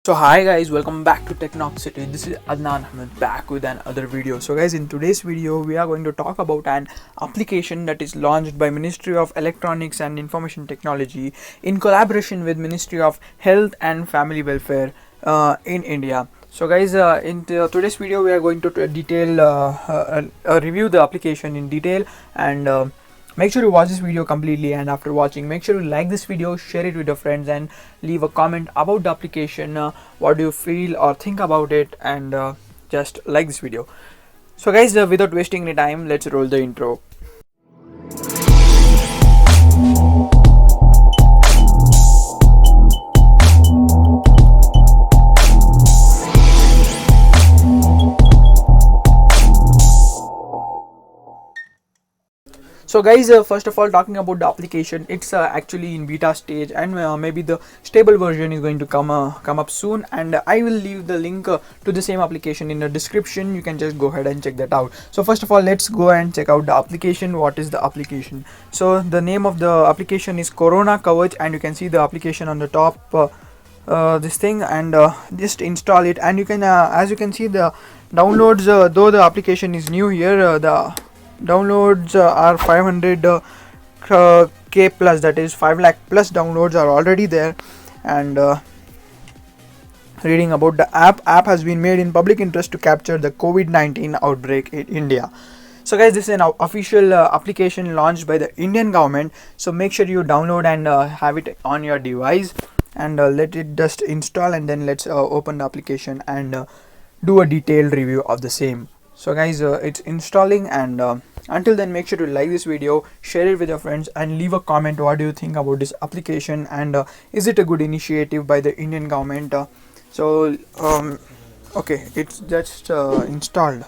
So hi guys, welcome back to Technoxity. This is Adnaan Ahmed back with another video. So guys, in today's video we are going to talk about an application that is launched by Ministry of Electronics and Information Technology in collaboration with Ministry of Health and Family Welfare in India. So guys, in today's video we are going to review the application in detail and make sure you watch this video completely, and after watching make sure you like this video, share it with your friends and leave a comment about the application. What do you feel or think about it, and just like this video. So guys, without wasting any time, let's roll the intro. So guys, first of all, talking about the application, it's actually in beta stage, and maybe the stable version is going to come up soon, and I will leave the link to the same application in the description. You can just go ahead and check that out. So first of all, let's go and check out the application. What is the application? So the name of the application is Corona Kavach, and you can see the application on the top, this thing, and just install it. And you can as you can see, the downloads, though the application is new here, the downloads are 500 k plus, that is 5 lakh plus downloads are already there. And reading about the app has been made in public interest to capture the COVID-19 outbreak in India. So guys, this is an official application launched by the Indian government, so make sure you download and have it on your device, and let it just install, and then let's open the application and do a detailed review of the same. So guys, it's installing, and until then, make sure to like this video, share it with your friends, and leave a comment. What do you think about this application, and is it a good initiative by the Indian government? Okay, it's just installed,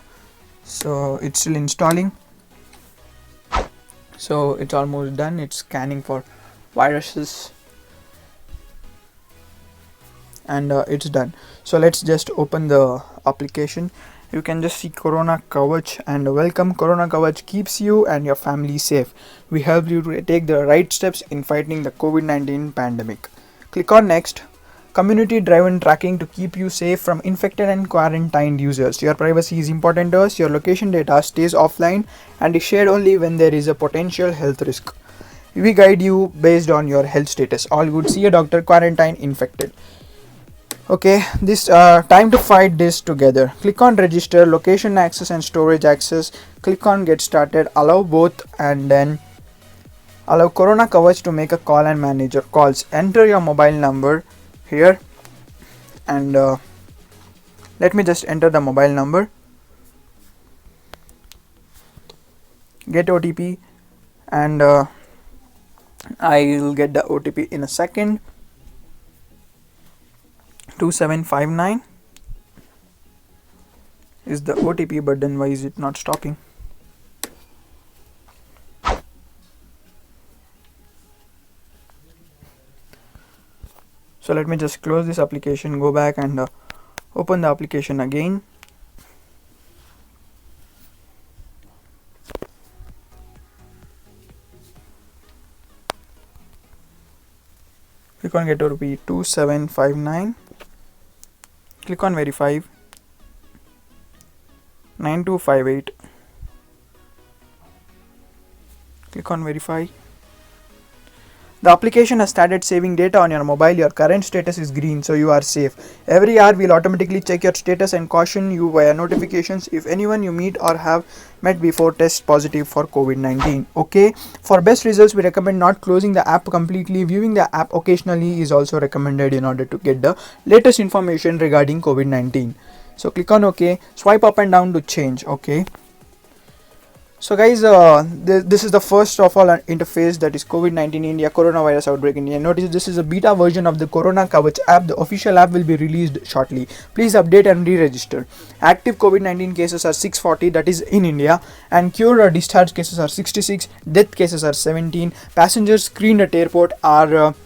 so it's still installing. So it's almost done. It's scanning for viruses, and it's done. So let's just open the application. You can just see Corona Kavach, and welcome. Corona Kavach keeps you and your family safe. We help you to take the right steps in fighting the COVID-19 pandemic. Click on next. Community driven tracking to keep you safe from infected and quarantined users. Your privacy is important to us. Your location data stays offline and is shared only when there is a potential health risk. We guide you based on your health status. All good. See a doctor. Quarantine. Infected. Okay, this time to fight this together. Click on register, location access and storage access. Click on get started, allow both, and then allow Corona Kavach to make a call and manage your calls. Enter your mobile number here, and let me just enter the mobile number. Get OTP, and I will get the OTP in a second. 2759 is the OTP, but then why is it not stopping? So let me just close this application, go back and open the application again. Click on get OTP 2759. Click on verify. 9258. Click on verify. The application has started saving data on your mobile. Your current status is green, so you are safe. Every hour we'll automatically check your status and caution you via notifications if anyone you meet or have met before tests positive for COVID-19. Okay, for best results we recommend not closing the app completely. Viewing the app occasionally is also recommended in order to get the latest information regarding COVID-19. So click on OK, swipe up and down to change. Okay. So guys, this is the first of all interface, that is COVID-19 India, coronavirus outbreak in India. Notice this is a beta version of the Corona Kavach app. The official app will be released shortly. Please update and re-register. Active COVID-19 cases are 640, that is in India, and cured or discharged cases are 66, death cases are 17. Passengers screened at airport are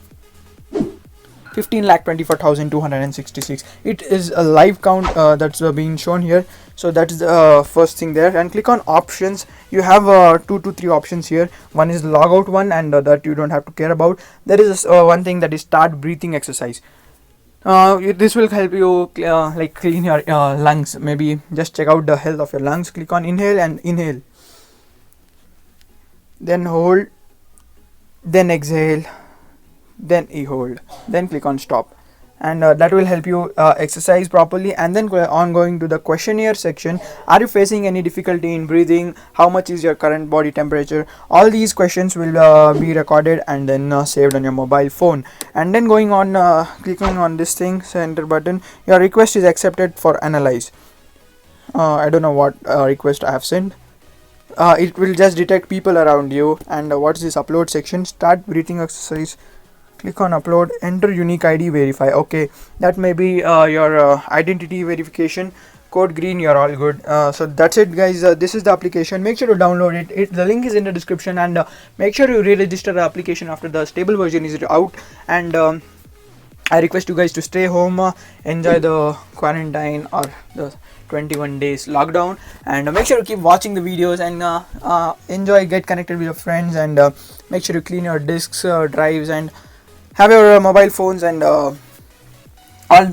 15,24,266. It is a live count that's being shown here. So that is the first thing there. And click on options. You have 2 to 3 options here. One is logout one, and that you don't have to care about. There is one thing that is start breathing exercise. This will help you like clean your lungs. Maybe just check out the health of your lungs. Click on inhale and inhale, then hold, then exhale, then hold, then click on stop, and that will help you exercise properly. And then on going to the questionnaire section. Are you facing any difficulty in breathing? How much is your current body temperature? All these questions will be recorded and then saved on your mobile phone. And then going on, clicking on this thing, center button, your request is accepted for analyze. I don't know what request I have sent. It will just detect people around you. And what's this upload section? Start breathing exercise. Click on upload, enter unique ID, verify. Okay, that may be your identity verification. Code green, you're all good. So that's it, guys. This is the application. Make sure to download it. The link is in the description, and make sure you re-register the application after the stable version is out. And I request you guys to stay home, enjoy the quarantine or the 21 days lockdown, and make sure to keep watching the videos and enjoy, get connected with your friends, and make sure to clean your disks, drives, and have your mobile phones and all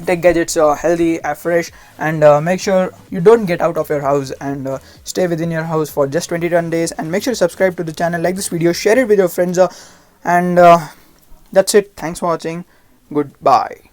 tech gadgets healthy, fresh, and make sure you don't get out of your house, and stay within your house for just 21 days. And make sure to subscribe to the channel, like this video, share it with your friends, and that's it. Thanks for watching. Goodbye.